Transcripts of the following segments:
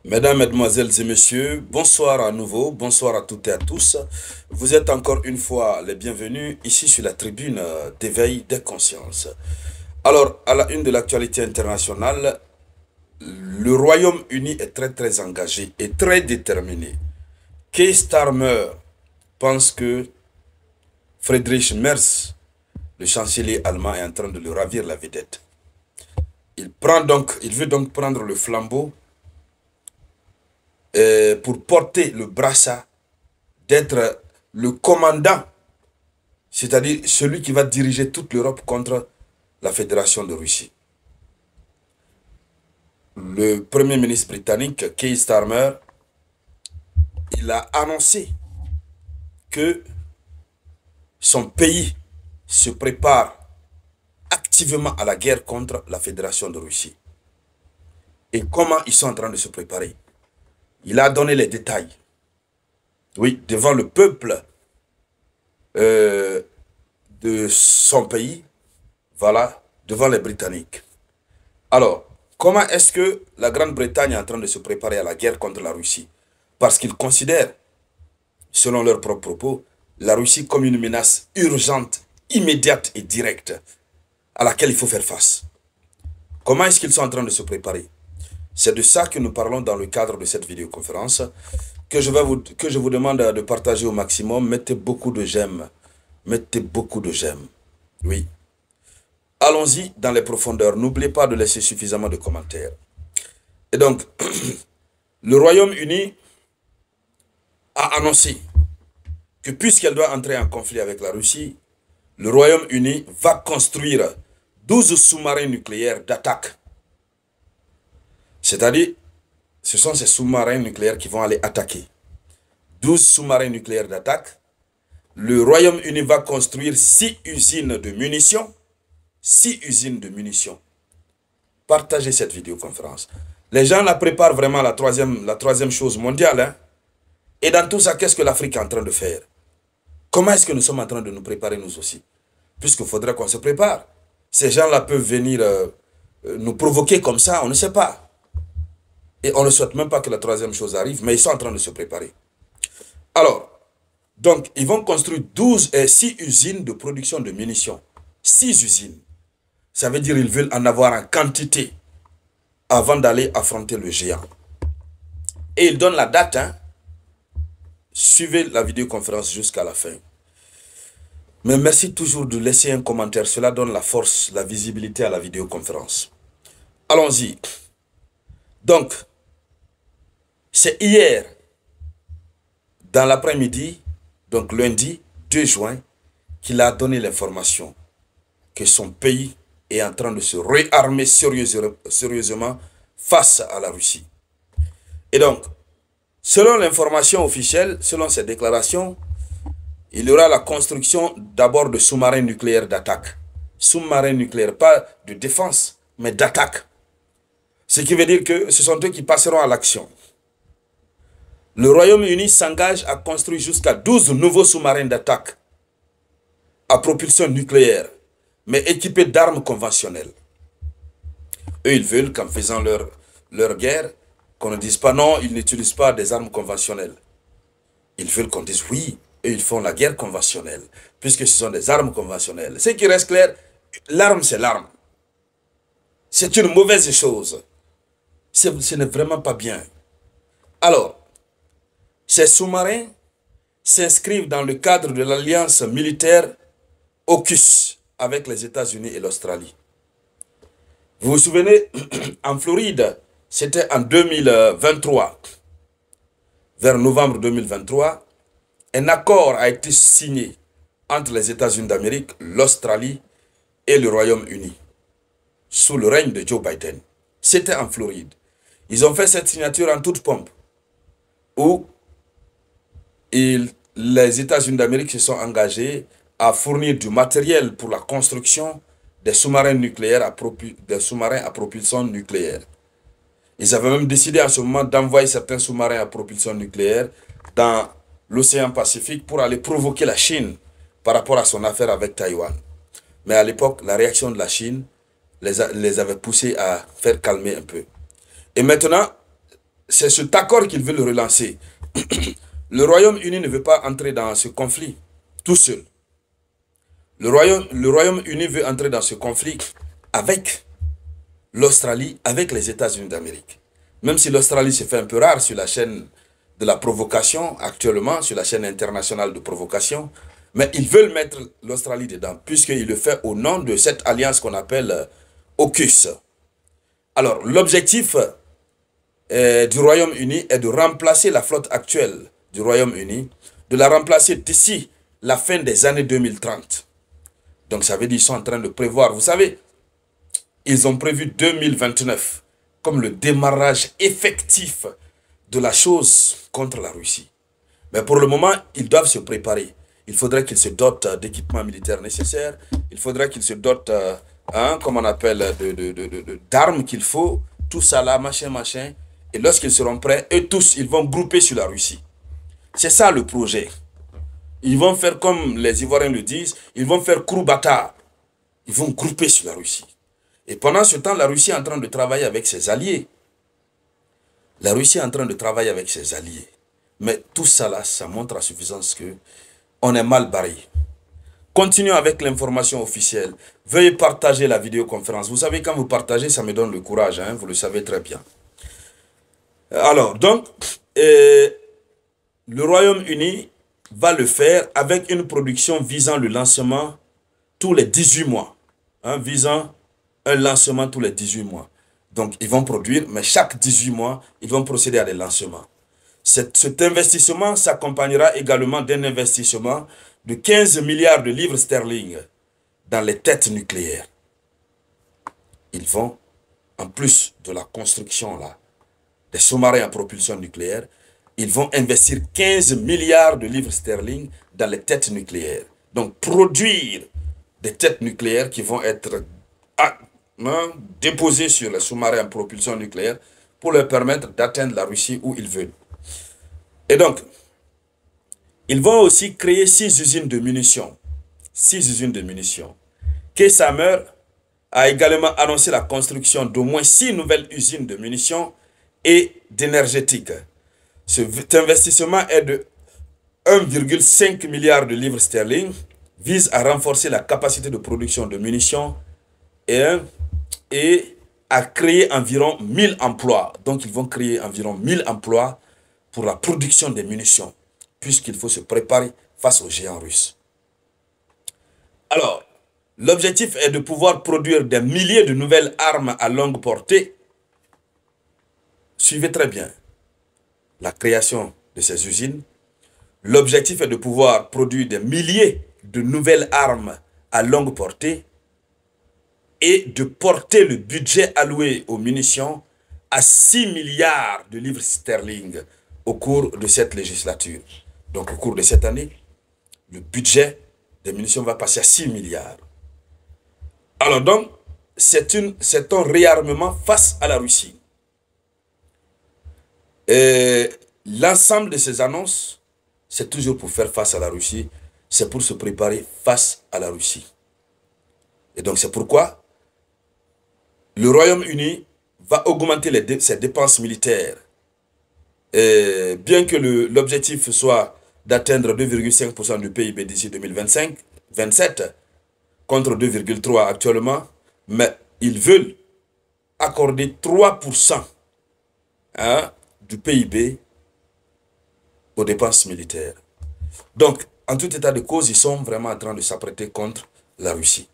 Mesdames, Mesdemoiselles et Messieurs, bonsoir à nouveau, bonsoir à toutes et à tous. Vous êtes encore une fois les bienvenus ici sur la tribune d'éveil des consciences. Alors, à la une de l'actualité internationale, le Royaume-Uni est très engagé et très déterminé. Keir Starmer pense que Friedrich Merz, le chancelier allemand, est en train de lui ravir la vedette. Il veut donc prendre le flambeau pour porter le brassard d'être le commandant, c'est-à-dire celui qui va diriger toute l'Europe contre la Fédération de Russie. Le Premier ministre britannique, Keir Starmer, il a annoncé que son pays se prépare activement à la guerre contre la Fédération de Russie. Et comment ils sont en train de se préparer? Il a donné les détails. Oui, devant le peuple de son pays, voilà, devant les Britanniques. Alors, comment est-ce que la Grande-Bretagne est en train de se préparer à la guerre contre la Russie? Parce qu'ils considèrent, selon leurs propres propos, la Russie comme une menace urgente, immédiate et directe à laquelle il faut faire face. Comment est-ce qu'ils sont en train de se préparer? C'est de ça que nous parlons dans le cadre de cette vidéoconférence que je vous demande de partager au maximum. Mettez beaucoup de j'aime. Mettez beaucoup de j'aime. Oui. Allons-y dans les profondeurs. N'oubliez pas de laisser suffisamment de commentaires. Et donc, le Royaume-Uni a annoncé que puisqu'elle doit entrer en conflit avec la Russie, le Royaume-Uni va construire 12 sous-marins nucléaires d'attaque. C'est-à-dire, ce sont ces sous-marins nucléaires qui vont aller attaquer. 12 sous-marins nucléaires d'attaque. Le Royaume-Uni va construire 6 usines de munitions. 6 usines de munitions. Partagez cette vidéoconférence. Les gens la préparent vraiment la troisième chose mondiale. Hein? Et dans tout ça, qu'est-ce que l'Afrique est en train de faire? Comment est-ce que nous sommes en train de nous préparer nous aussi? Puisqu'il faudrait qu'on se prépare. Ces gens-là peuvent venir nous provoquer comme ça, on ne sait pas. Et on ne souhaite même pas que la troisième chose arrive, mais ils sont en train de se préparer. Alors, donc, ils vont construire 6 usines de production de munitions. 6 usines. Ça veut dire qu'ils veulent en avoir en quantité avant d'aller affronter le géant. Et ils donnent la date. Hein. Suivez la vidéoconférence jusqu'à la fin. Mais merci toujours de laisser un commentaire. Cela donne la force, la visibilité à la vidéoconférence. Allons-y. Donc, c'est hier, dans l'après-midi, donc lundi 2 juin, qu'il a donné l'information que son pays est en train de se réarmer sérieusement face à la Russie. Et donc, selon l'information officielle, selon ses déclarations, il y aura la construction d'abord de sous-marins nucléaires d'attaque. Sous-marins nucléaires, pas de défense, mais d'attaque. Ce qui veut dire que ce sont eux qui passeront à l'action. Le Royaume-Uni s'engage à construire jusqu'à 12 nouveaux sous-marins d'attaque à propulsion nucléaire, mais équipés d'armes conventionnelles. Eux, ils veulent qu'en faisant leur guerre, qu'on ne dise pas non, ils n'utilisent pas des armes conventionnelles. Ils veulent qu'on dise oui, eux, ils font la guerre conventionnelle, puisque ce sont des armes conventionnelles. Ce qui reste clair, l'arme, c'est l'arme. C'est une mauvaise chose. Ce n'est vraiment pas bien. Alors, ces sous-marins s'inscrivent dans le cadre de l'alliance militaire AUKUS avec les États-Unis et l'Australie. Vous vous souvenez, en Floride, c'était en 2023, vers novembre 2023, un accord a été signé entre les États-Unis d'Amérique, l'Australie et le Royaume-Uni, sous le règne de Joe Biden. C'était en Floride. Ils ont fait cette signature en toute pompe, où les États-Unis d'Amérique se sont engagés à fournir du matériel pour la construction des sous-marins nucléaires à propulsion nucléaire. Ils avaient même décidé à ce moment d'envoyer certains sous-marins à propulsion nucléaire dans l'océan Pacifique pour aller provoquer la Chine par rapport à son affaire avec Taïwan. Mais à l'époque, la réaction de la Chine les avait poussés à faire calmer un peu. Et maintenant, c'est cet accord qu'ils veulent relancer. Le Royaume-Uni ne veut pas entrer dans ce conflit tout seul. Le Royaume-Uni veut entrer dans ce conflit avec l'Australie, avec les États-Unis d'Amérique. Même si l'Australie se fait un peu rare sur la chaîne de la provocation actuellement, sur la chaîne internationale de provocation, mais ils veulent mettre l'Australie dedans, puisqu'ils le font au nom de cette alliance qu'on appelle AUKUS. Alors, l'objectif du Royaume-Uni est de remplacer la flotte actuelle du Royaume-Uni, de la remplacer d'ici la fin des années 2030. Donc ça veut dire qu'ils sont en train de prévoir, vous savez, ils ont prévu 2029 comme le démarrage effectif de la chose contre la Russie. Mais pour le moment, ils doivent se préparer. Il faudrait qu'ils se dotent d'équipements militaires nécessaires, il faudrait qu'ils se dotent, comme on appelle, d'armes qu'il faut, tout ça là, machin, machin. Et lorsqu'ils seront prêts, eux tous, ils vont grouper sur la Russie. C'est ça le projet. Ils vont faire comme les Ivoiriens le disent, ils vont faire crew bâtard. Ils vont grouper sur la Russie. Et pendant ce temps, la Russie est en train de travailler avec ses alliés. La Russie est en train de travailler avec ses alliés. Mais tout ça là, ça montre à suffisance que on est mal barré. Continuons avec l'information officielle. Veuillez partager la vidéoconférence. Vous savez, quand vous partagez, ça me donne le courage, hein, vous le savez très bien. Alors, donc, le Royaume-Uni va le faire avec une production visant le lancement tous les 18 mois. Hein, visant un lancement tous les 18 mois. Donc, ils vont produire, mais chaque 18 mois, ils vont procéder à des lancements. Cet investissement s'accompagnera également d'un investissement de 15 milliards de livres sterling dans les têtes nucléaires. Ils vont, en plus de la construction là, des sous-marins à propulsion nucléaire, ils vont investir 15 milliards de livres sterling dans les têtes nucléaires. Donc, produire des têtes nucléaires qui vont être déposées sur les sous-marins à propulsion nucléaire pour leur permettre d'atteindre la Russie où ils veulent. Et donc, ils vont aussi créer 6 usines de munitions. 6 usines de munitions. Kay Summer a également annoncé la construction d'au moins 6 nouvelles usines de munitions et d'énergétique. Cet investissement est de 1,5 milliard de livres sterling, vise à renforcer la capacité de production de munitions et à créer environ 1000 emplois. Donc ils vont créer environ 1000 emplois pour la production des munitions, puisqu'il faut se préparer face aux géants russes. Alors, l'objectif est de pouvoir produire des milliers de nouvelles armes à longue portée. Suivez très bien la création de ces usines. L'objectif est de pouvoir produire des milliers de nouvelles armes à longue portée et de porter le budget alloué aux munitions à 6 milliards de livres sterling au cours de cette législature. Donc au cours de cette année, le budget des munitions va passer à 6 milliards. Alors donc, c'est un réarmement face à la Russie. Et l'ensemble de ces annonces, c'est toujours pour faire face à la Russie, c'est pour se préparer face à la Russie. Et donc c'est pourquoi le Royaume-Uni va augmenter ses dépenses militaires. Et bien que l'objectif soit d'atteindre 2,5% du PIB d'ici 2025-27, contre 2,3% actuellement, mais ils veulent accorder 3% du PIB aux dépenses militaires. Donc, en tout état de cause, ils sont vraiment en train de s'apprêter contre la Russie.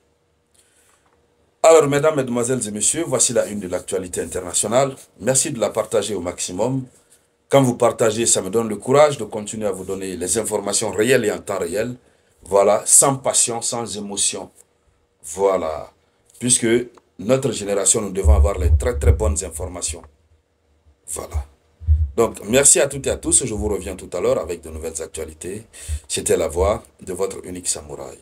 Alors, mesdames, mesdemoiselles et messieurs, voici la une de l'actualité internationale. Merci de la partager au maximum. Quand vous partagez, ça me donne le courage de continuer à vous donner les informations réelles et en temps réel. Voilà, sans passion, sans émotion. Voilà. Puisque notre génération, nous devons avoir les très très bonnes informations. Voilà. Donc, merci à toutes et à tous. Je vous reviens tout à l'heure avec de nouvelles actualités. C'était la voix de votre unique samouraï.